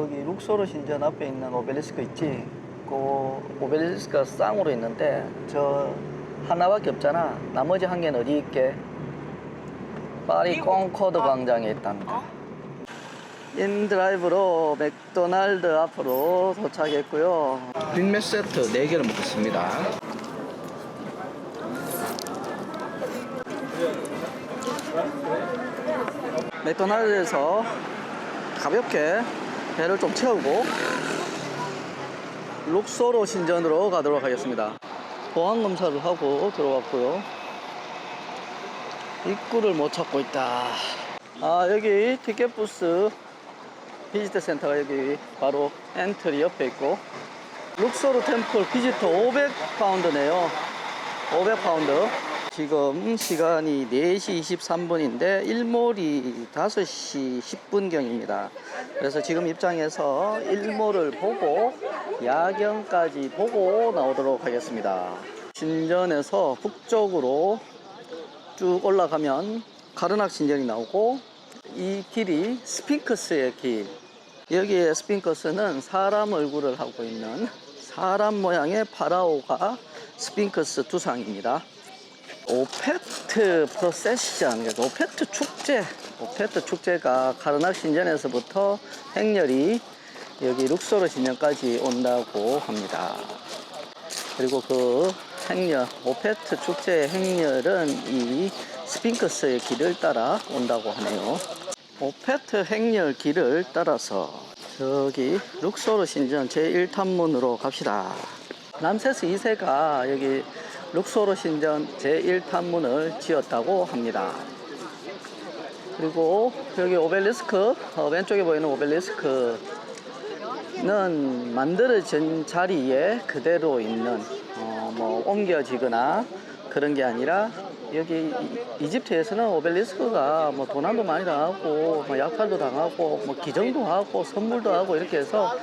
저기 룩소르 신전 앞에 있는 오벨리스크 있지? 그 오벨리스크가 쌍으로 있는데 저 하나밖에 없잖아. 나머지 한 개는 어디 있게? 파리 콩코드 광장에 있답니다. 인드라이브로 맥도날드 앞으로 도착했고요. 빅맥 세트 4개를 먹겠습니다. 맥도날드에서 가볍게 배를 좀 채우고 룩소르 신전으로 가도록 하겠습니다. 보안 검사를 하고 들어왔고요. 입구를 못 찾고 있다. 여기 티켓 부스 비지터 센터가 여기 바로 엔트리 옆에 있고, 룩소르 템플 비지터 500파운드네요 500파운드. 지금 시간이 4시 23분인데 일몰이 5시 10분경입니다 그래서 지금 입장해서 일몰을 보고 야경까지 보고 나오도록 하겠습니다. 신전에서 북쪽으로 쭉 올라가면 카르낙 신전이 나오고, 이 길이 스핑크스의 길. 여기에 스핑크스는 사람 얼굴을 하고 있는 사람 모양의 파라오가 스핑크스 두상입니다. 오페트 프로세션, 오페트 축제. 오페트 축제가 카르낙 신전에서부터 행렬이 여기 룩소르 신전까지 온다고 합니다. 그리고 그 행렬, 오페트 축제의 행렬은 이 스핑크스의 길을 따라 온다고 하네요. 오페트 행렬 길을 따라서 저기 룩소르 신전 제1탐문으로 갑시다. 람세스 2세가 여기 룩소르 신전 제1탐문을 지었다고 합니다. 그리고 여기 오벨리스크, 왼쪽에 보이는 오벨리스크는 만들어진 자리에 그대로 있는, 뭐 옮겨지거나 그런 게 아니라, 여기 이집트에서는 오벨리스크가 뭐 도난도 많이 당하고 뭐 약탈도 당하고 뭐 기증도 하고 선물도 하고 이렇게 해서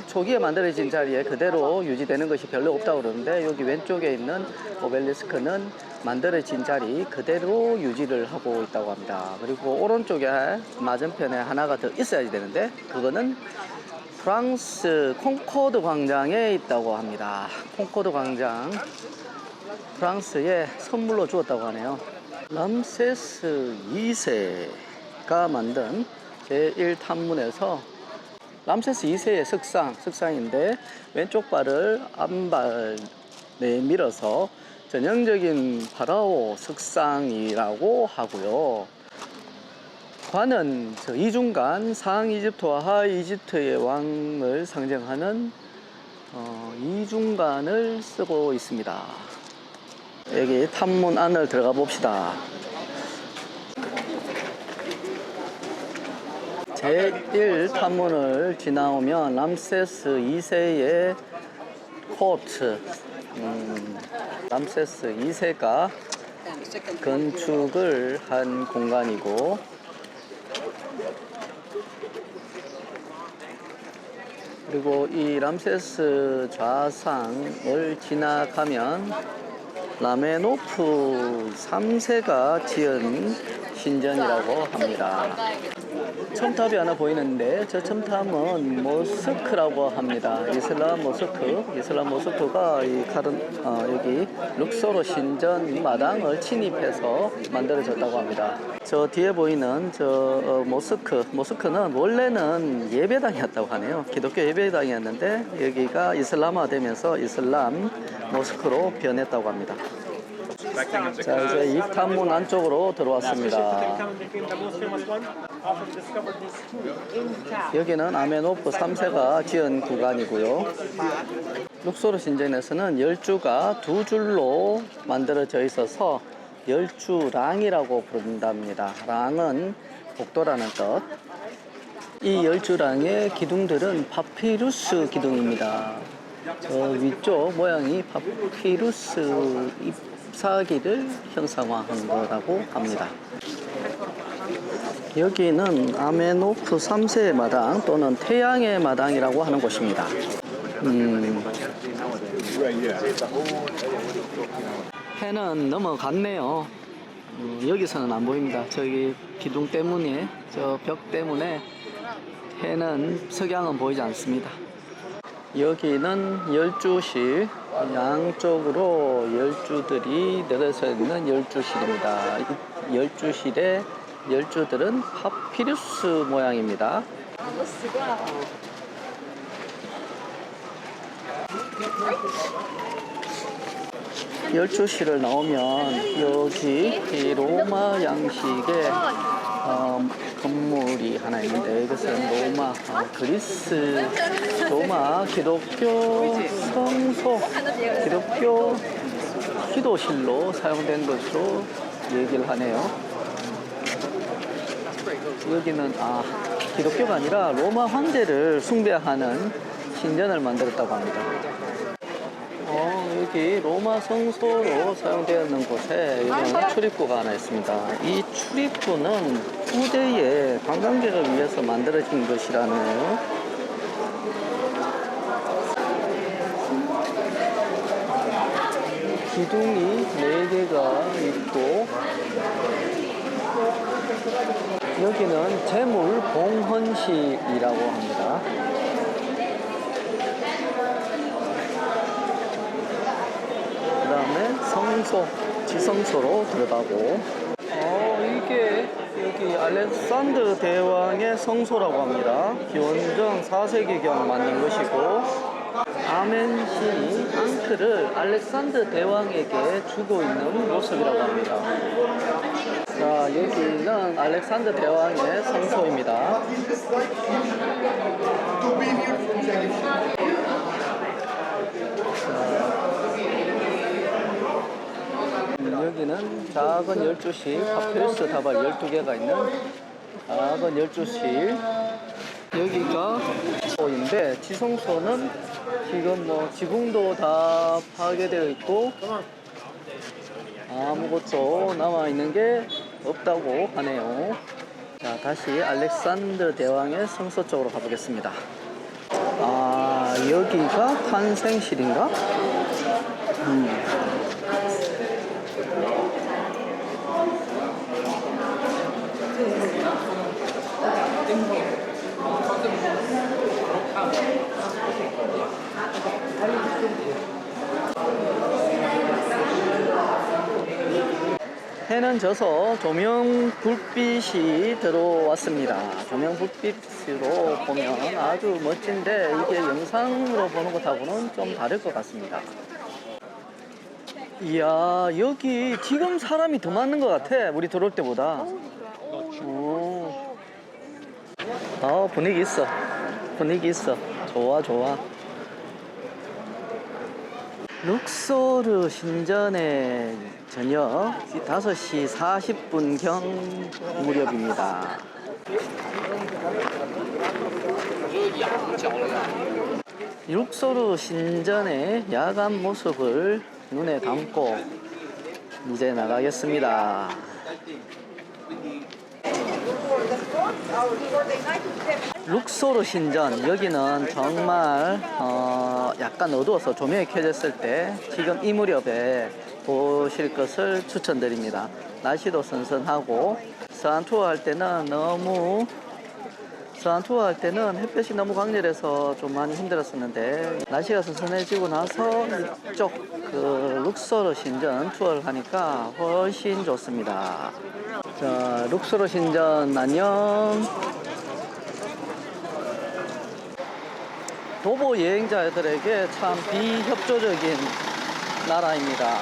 초기에 만들어진 자리에 그대로 유지되는 것이 별로 없다고 그러는데, 여기 왼쪽에 있는 오벨리스크는 만들어진 자리 그대로 유지를 하고 있다고 합니다. 그리고 오른쪽에 맞은편에 하나가 더 있어야 되는데, 그거는 프랑스 콩코드 광장에 있다고 합니다. 콩코드 광장, 프랑스에 선물로 주었다고 하네요. 람세스 2세가 만든 제1탐문에서 람세스 2세의 석상인데, 왼쪽 발을 앞발 내밀어서 전형적인 파라오 석상이라고 하고요. 관은 저 이중간, 상이집트와 하이집트의 왕을 상징하는 이중간을 쓰고 있습니다. 여기 탐문 안을 들어가 봅시다. 제1탐문을 지나오면 람세스 2세의 코트, 람세스 2세가 건축을 한 공간이고, 그리고 이 람세스 좌상을 지나가면 라메노프 3세가 지은 신전이라고 합니다. 첨탑이 하나 보이는데, 저 첨탑은 모스크라고 합니다. 이슬람 모스크가 여기 룩소르 신전 마당을 침입해서 만들어졌다고 합니다. 저 뒤에 보이는 저 모스크는 원래는 예배당이었다고 하네요. 기독교 예배당이었는데 여기가 이슬람화 되면서 이슬람 모스크로 변했다고 합니다. 자, 이제 이 탐문 안쪽으로 들어왔습니다. 여기는 아멘호프 3세가 지은 구간이고요. 룩소르 신전에서는 열주가 두 줄로 만들어져 있어서 열주랑이라고 부른답니다. 랑은 복도라는 뜻. 이 열주랑의 기둥들은 파피루스 기둥입니다. 저 위쪽 모양이 파피루스 잎사귀를 형상화한 거라고 합니다. 여기는 아멘호프 3세의 마당 또는 태양의 마당이라고 하는 곳입니다. 해는 넘어갔네요. 여기서는 안 보입니다. 저기 기둥 때문에, 저 벽 때문에 해는 석양은 보이지 않습니다. 여기는 열주실, 양쪽으로 열주들이 늘어서 있는 열주실입니다. 이 열주실의 열주들은 파피루스 모양입니다. 열주실을 나오면 여기 이 로마 양식의 건물이 하나 있는데, 이것은 로마 그리스 로마 기독교 성소, 기독교 기도실로 사용된 것으로 얘기를 하네요. 여기는 기독교가 아니라 로마 황제를 숭배하는 신전을 만들었다고 합니다. 여기 로마 성소로 사용되었는 곳에 이런 출입구가 하나 있습니다. 이 출입구는 후대에 관광객을 위해서 만들어진 것이라네요. 기둥이 4개가 있고, 여기는 재물 봉헌실이라고 합니다. 그 다음에 성소, 지성소로 들어가고, 이게 여기 알렉산더 대왕의 성소라고 합니다. 기원전 4세기경 만든 것이고, 아멘신이 앙크를 알렉산더 대왕에게 주고 있는 모습이라고 합니다. 자, 여기는 알렉산더 대왕의 성소입니다. 여기는 작은 열주실, 파피루스 다발 12개가 있는 작은 열주실. 여기가 지성소인데, 지성소는 지금 지붕도 다 파괴되어 있고 아무것도 남아있는 게 없다고 하네요. 자, 다시 알렉산더 대왕의 성소 쪽으로 가보겠습니다. 여기가 탄생실인가? 해는 져서 조명 불빛이 들어왔습니다. 조명 불빛으로 보면 아주 멋진데, 이게 영상으로 보는 것하고는 좀 다를 것 같습니다. 이야, 여기 지금 사람이 더 많은 것 같아, 우리 들어올 때보다. 분위기 있어. 분위기 있어. 좋아, 좋아. 룩소르 신전의 저녁 5시 40분경 무렵입니다. 룩소르 신전의 야간 모습을 눈에 담고 이제 나가겠습니다. 룩소르 신전, 여기는 정말 약간 어두워서 조명이 켜졌을 때 지금 이 무렵에 보실 것을 추천드립니다. 날씨도 선선하고, 서안 투어 할 때는 햇볕이 너무 강렬해서 좀 많이 힘들었었는데, 날씨가 선선해지고 나서 이쪽 룩소르 신전 투어를 하니까 훨씬 좋습니다. 자, 룩소르 신전 안녕. 도보 여행자들에게 참 비협조적인 나라입니다.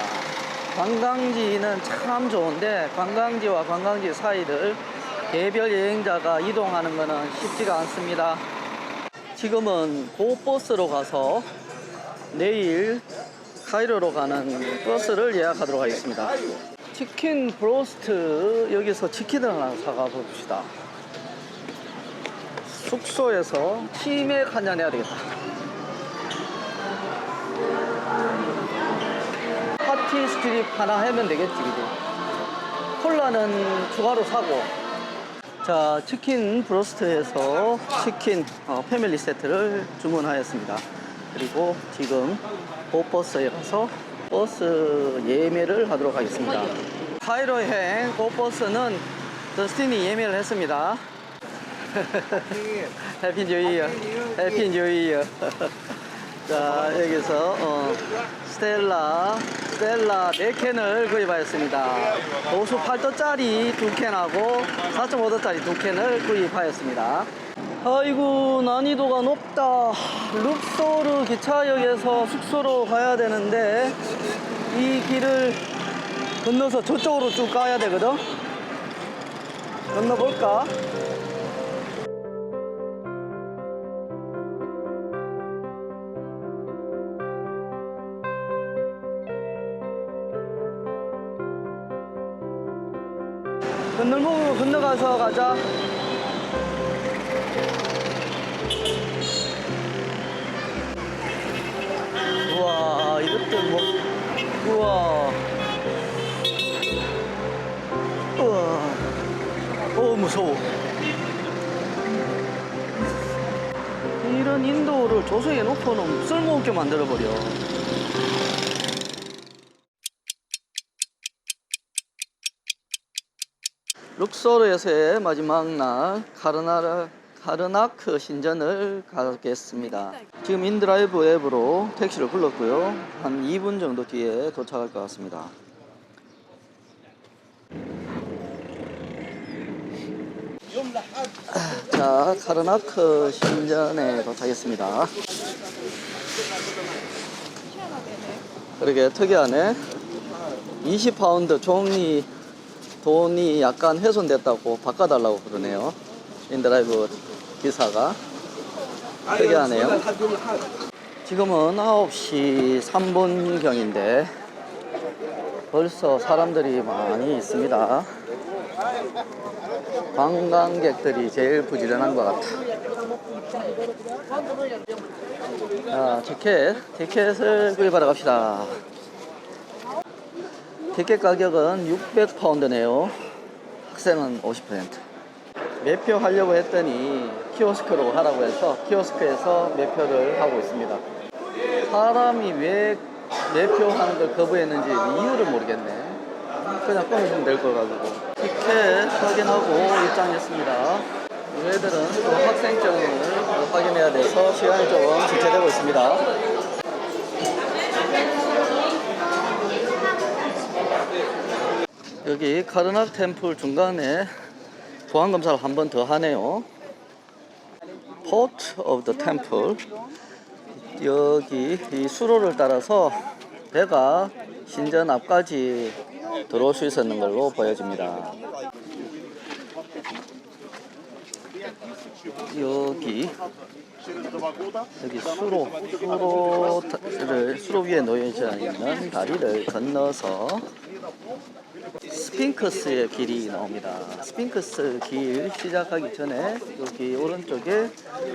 관광지는 참 좋은데, 관광지와 관광지 사이를 개별 여행자가 이동하는 것은 쉽지가 않습니다. 지금은 고버스로 가서 내일 카이로로 가는 버스를 예약하도록 하겠습니다. 치킨 브로스트, 여기서 치킨을 하나 사가 봅시다. 숙소에서 치맥 한잔 해야 되겠다. 파티 스트립 하나 하면 되겠지, 그지? 콜라는 추가로 사고. 자, 치킨 브로스트에서 치킨 패밀리 세트를 주문하였습니다. 그리고 지금 고버스에 가서 버스 예매를 하도록 하겠습니다. 카이로 여행 고버스는 더스틴이 예매를 했습니다. 해피 뉴 이어. 해피 뉴 이어. 자, 여기서 스텔라 4캔을 구입하였습니다. 도수 8도짜리 2캔하고 4.5도짜리 2캔을 구입하였습니다. 아이고, 난이도가 높다. 룩소르 기차역에서 숙소로 가야 되는데 이 길을 건너서 저쪽으로 쭉 가야 되거든. 건너볼까? 건널목으로 건너가서 가자. 우와, 이것도 뭐, 우와. 우와. 무서워. 이런 인도를 조성해 놓고는 쓸모없게 만들어버려. 룩소르에서의 마지막 날 카르나크 신전을 가겠습니다. 지금 인드라이브 앱으로 택시를 불렀고요. 한 2분 정도 뒤에 도착할 것 같습니다. 자, 카르나크 신전에 도착했습니다. 그러게 특이하네. 20파운드 돈이 약간 훼손됐다고 바꿔달라고 그러네요. 인드라이브 기사가. 특이하네요. 지금은 9시 3분경인데 벌써 사람들이 많이 있습니다. 관광객들이 제일 부지런한 것 같아. 자, 티켓을 구입하러 갑시다. 티켓 가격은 600파운드네요. 학생은 50%. 매표 하려고 했더니 키오스크로 하라고 해서 키오스크에서 매표를 하고 있습니다. 사람이 왜 매표하는 걸 거부했는지 이유를 모르겠네. 그냥 끊으시면 될 걸 가지고. 티켓 확인하고 입장했습니다. 얘들은 또 학생증을 확인해야 돼서 시간이 조금 지체되고 있습니다. 여기 카르나크 템플 중간에 보안검사를 한 번 더 하네요. Port of the Temple. 여기 이 수로를 따라서 배가 신전 앞까지 들어올 수 있었는 걸로 보여집니다. 여기 수로 위에 놓여져 있는 다리를 건너서 스핑크스의 길이 나옵니다. 스핑크스 길 시작하기 전에 여기 오른쪽에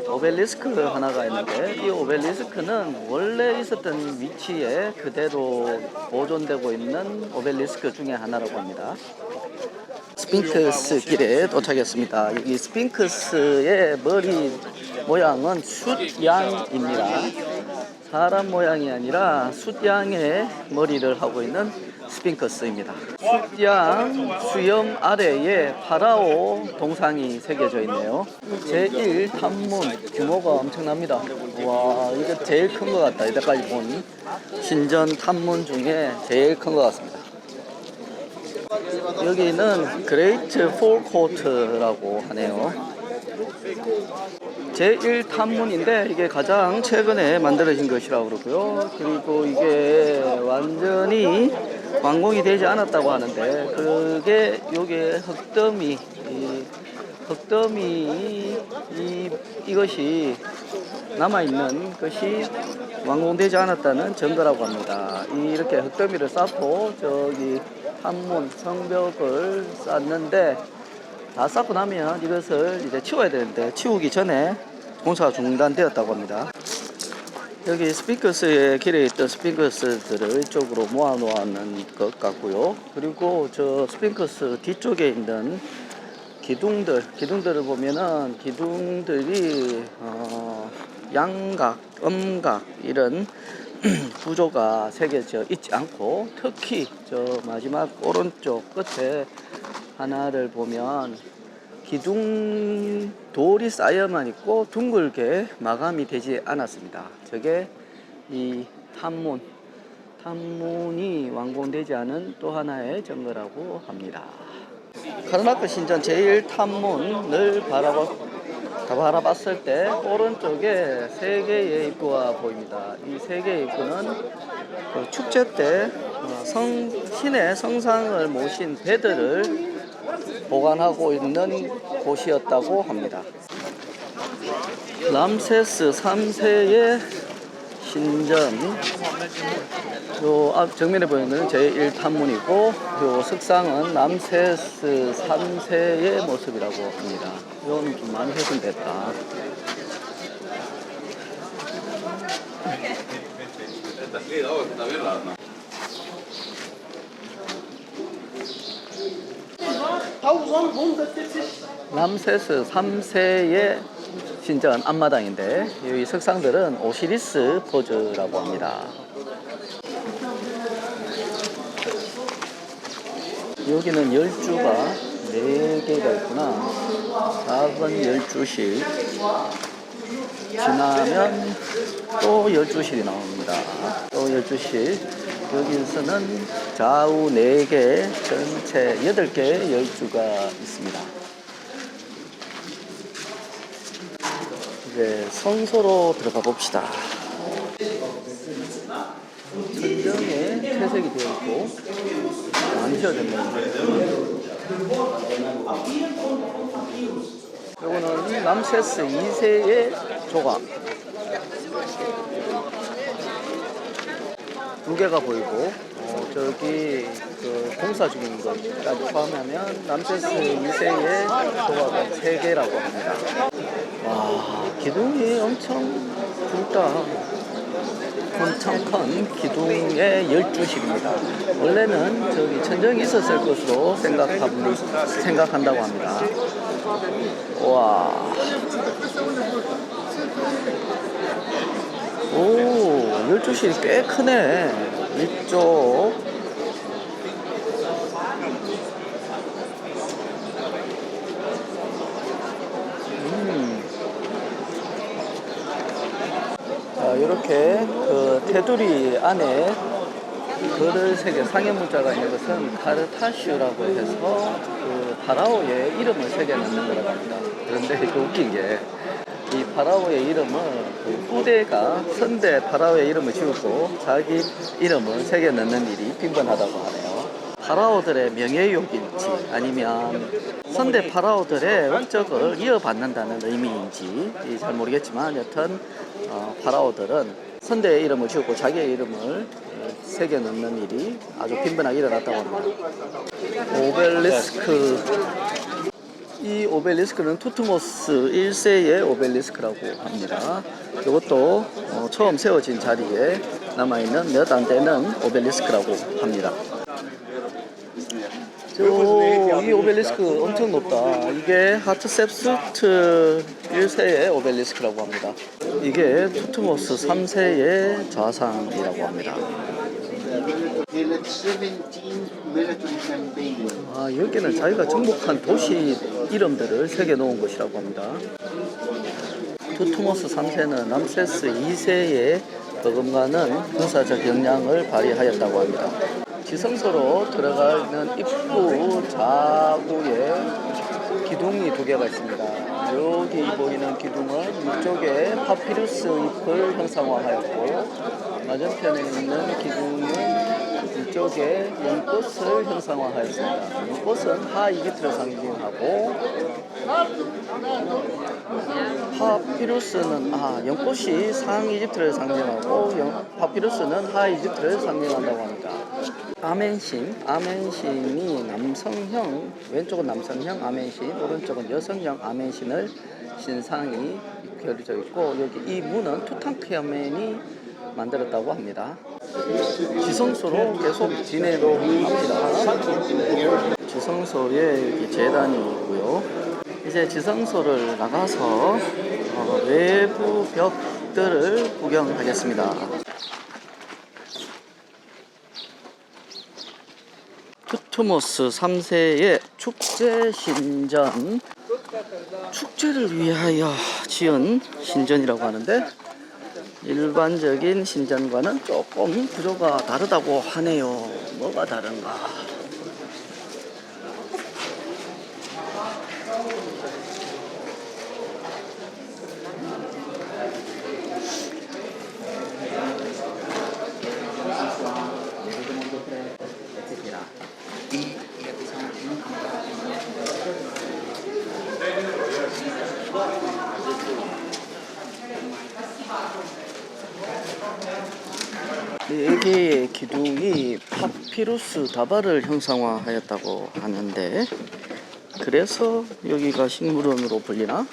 오벨리스크 하나가 있는데 이 오벨리스크는 원래 있었던 위치에 그대로 보존되고 있는 오벨리스크 중에 하나라고 합니다. 스핑크스 길에 도착했습니다. 여기 스핑크스의 머리 모양은 숫양입니다. 사람 모양이 아니라 숫양의 머리를 하고 있는 스핑크스입니다. 숫양 수염 아래에 파라오 동상이 새겨져 있네요. 제1탐문 규모가 엄청납니다. 와, 이거 제일 큰 것 같다. 이때까지 본 신전 탐문 중에 제일 큰 것 같습니다. 여기는 그레이트 폴코트라고 하네요. 제1탐문인데 이게 가장 최근에 만들어진 것이라고 그러고요. 그리고 이게 완전히 완공이 되지 않았다고 하는데 그게 요게 이것이 남아있는 것이 완공되지 않았다는 증거라고 합니다. 이렇게 흙더미를 쌓고 저기 탐문 성벽을 쌓는데 다 쌓고 나면 이것을 이제 치워야 되는데 치우기 전에 공사가 중단되었다고 합니다. 여기 스핑크스의 길에 있던 스핑크스들을 이쪽으로 모아 놓았는 것 같고요. 그리고 저 스핑크스 뒤쪽에 있는 기둥들을 보면은 기둥들이 양각, 음각 이런 구조가 새겨져 있지 않고 특히 저 마지막 오른쪽 끝에 하나를 보면 기둥 돌이 쌓여만 있고 둥글게 마감이 되지 않았습니다. 저게 이 탐문이 완공되지 않은 또 하나의 증거라고 합니다. 카르나크 신전 제1탐문을 바라봤을 때 오른쪽에 세 개의 입구가 보입니다. 이 세 개의 입구는 그 축제 때 신의 성상을 모신 배들을 보관하고 있는 곳이었다고 합니다. 람세스 3세의 신전, 요 앞 정면에 보이는 제1탐문이고 요 석상은 람세스 3세의 모습이라고 합니다. 이건 좀 많이 훼손됐다. 람세스 3세의 신전 앞마당인데 이 석상들은 오시리스 포즈라고 합니다. 여기는 열주가 4개가 있구나. 작은 열주실 지나면 또 열주실이 나옵니다. 또 열주실, 여기서는 좌우 4개, 전체 8개의 열주가 있습니다. 이제 성소로 들어가 봅시다. 천정에 채색이 되어 있고 많이 지어졌네요. 이거는 람세스 2세의 조각 2개가 보이고 저기 그 공사 중인 것까지 포함하면 람세스 2세의 조각은 3개라고 합니다. 와, 기둥이 엄청 굵다. 엄청 큰 기둥의 열주실입니다. 원래는 저기 천정이 있었을 것으로 생각한다고 합니다. 와, 오, 열주실이 꽤 크네. 이쪽 자, 이렇게 그 테두리 안에 글을 새겨 상해 문자가 있는 것은 카르타슈라고 해서 그 파라오의 이름을 새겨 넣는 거라고 합니다. 그런데 그 웃긴 게 이 파라오의 이름을 그 후대가 선대 파라오의 이름을 지우고 자기 이름을 새겨 넣는 일이 빈번하다고 하네요. 파라오들의 명예욕인지 아니면 선대 파라오들의 업적을 이어받는다는 의미인지 잘 모르겠지만 여튼 파라오들은 선대의 이름을 지우고 자기의 이름을 새겨 넣는 일이 아주 빈번하게 일어났다고 합니다. 오벨리스크, 이 오벨리스크는 투트모스 1세의 오벨리스크라고 합니다. 이것도 처음 세워진 자리에 남아있는 몇 안 되는 오벨리스크라고 합니다. 이 오벨리스크 엄청 높다. 이게 하트셉스트 1세의 오벨리스크라고 합니다. 이게 투트모스 3세의 좌상이라고 합니다. 아, 여기는 자기가 정복한 도시 이름들을 새겨 놓은 것이라고 합니다. 투트모스 3세는 람세스 2세의 버금가는 군사적 역량을 발휘하였다고 합니다. 지성소로 들어가는 입구 좌우에 기둥이 2개가 있습니다. 여기 보이는 기둥은 이쪽에 파피루스 잎을 형상화하였고 맞은편에 있는 기둥은 이쪽에 연꽃을 형상화하였습니다. 연꽃은 하이집트를 상징하고 파피루스는 연꽃이 상이집트를 상징하고 파피루스는 하이집트를 상징한다고 합니다. 아멘신이 남성형, 왼쪽은 남성형 아멘신, 오른쪽은 여성형 아멘신을 신상이 그려져 있고 여기 이 문은 투탕카멘이 만들었다고 합니다. 지성소로 계속 진행합니다. 지성소에 여기 제단이 있고요. 이제 지성소를 나가서 외부 벽들을 구경하겠습니다. 투트모스 3세의 축제 신전 축제를 위하여 지은 신전이라고 하는데 일반적인 신전과는 조금 구조가 다르다고 하네요. 뭐가 다른가? 네 개의 기둥이 파피루스 다발을 형상화하였다고 하는데, 그래서 여기가 식물원으로 불리나?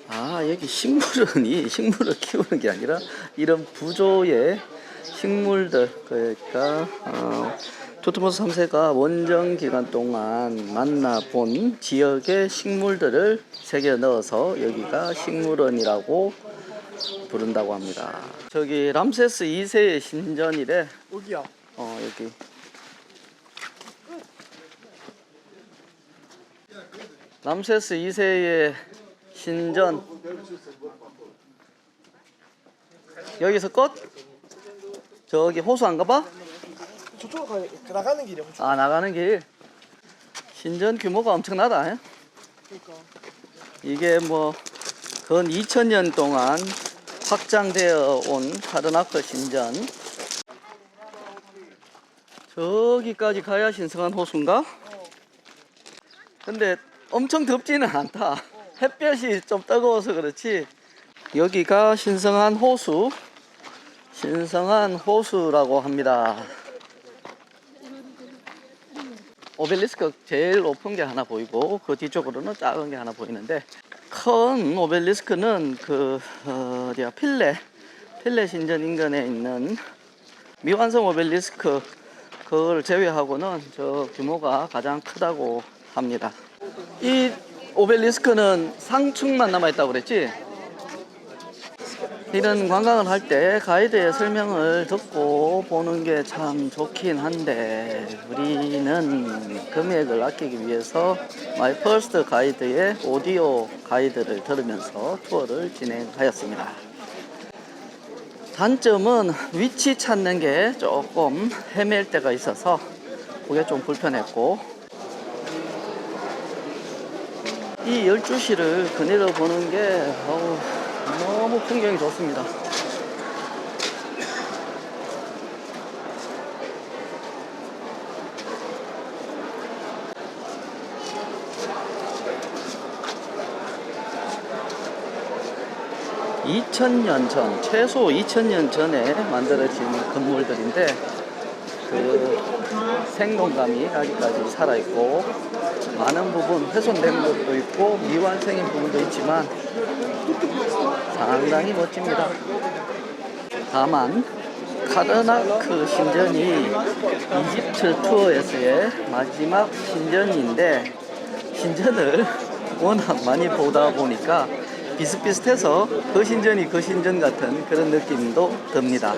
아, 여기 식물원이 식물을 키우는 게 아니라 이런 부조의 식물들, 그러니까 투트모스 3세가 원정 기간 동안 만나본 지역의 식물들을 새겨 넣어서 여기가 식물원이라고 부른다고 합니다. 저기 람세스 2세의 신전이래. 여기야. 여기. 람세스 2세의 신전. 여기서 끝? 저기 호수 안 가봐? 저쪽으로 나가는 길이야. 아, 나가는 길. 신전 규모가 엄청나다. 그러니까. 이게 뭐 근 2000년 동안 확장되어 온 카르나크 신전. 저기까지 가야 신성한 호수인가? 근데 엄청 덥지는 않다. 햇볕이 좀 뜨거워서 그렇지. 여기가 신성한 호수, 신성한 호수라고 합니다. 오벨리스크 제일 높은 게 하나 보이고 그 뒤쪽으로는 작은 게 하나 보이는데, 큰 오벨리스크는 필레 신전 인근에 있는 미완성 오벨리스크, 그걸 제외하고는 저 규모가 가장 크다고 합니다. 이 오벨리스크는 상층만 남아있다고 그랬지? 이런 관광을 할 때 가이드의 설명을 듣고 보는 게 참 좋긴 한데, 우리는 금액을 아끼기 위해서 마이 퍼스트 가이드의 오디오 가이드를 들으면서 투어를 진행하였습니다. 단점은 위치 찾는 게 조금 헤맬 때가 있어서 그게 좀 불편했고, 이 12시를 그네로 보는 게 너무 풍경이 좋습니다. 최소 2000년 전에 만들어진 건물들인데 그 생동감이 아직까지 살아있고, 많은 부분 훼손된 것도 있고 미완성인 부분도 있지만 상당히 멋집니다. 다만 카르나크 신전이 이집트 투어에서의 마지막 신전인데, 신전을 워낙 많이 보다 보니까 비슷비슷해서 그 신전이 그 신전 같은 그런 느낌도 듭니다.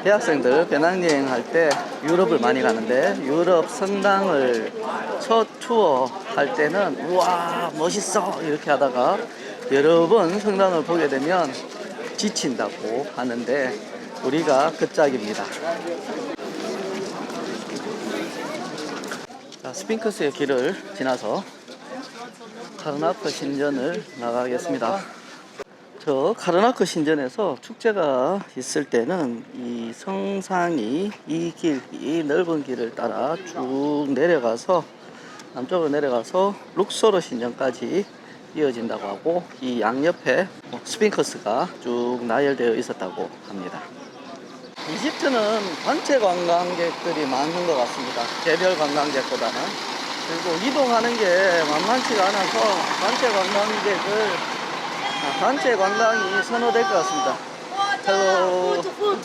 대학생들 배낭여행 할 때 유럽을 많이 가는데, 유럽 성당을 첫 투어 할 때는 우와 멋있어 이렇게 하다가 여러 번 성당을 보게 되면 지친다고 하는데, 우리가 그 짝입니다. 자, 스핑크스의 길을 지나서 카르나크 신전을 나가겠습니다. 저 카르나크 신전에서 축제가 있을 때는 이 성상이 이 넓은 길을 따라 쭉 내려가서 남쪽으로 내려가서 룩소르 신전까지 이어진다고 하고, 이 양옆에 스핑크스가 쭉 나열되어 있었다고 합니다. 이집트는 단체 관광객들이 많은 것 같습니다. 개별 관광객보다는. 그리고 이동하는 게 만만치가 않아서 단체 관광이 선호될 것 같습니다. Foto.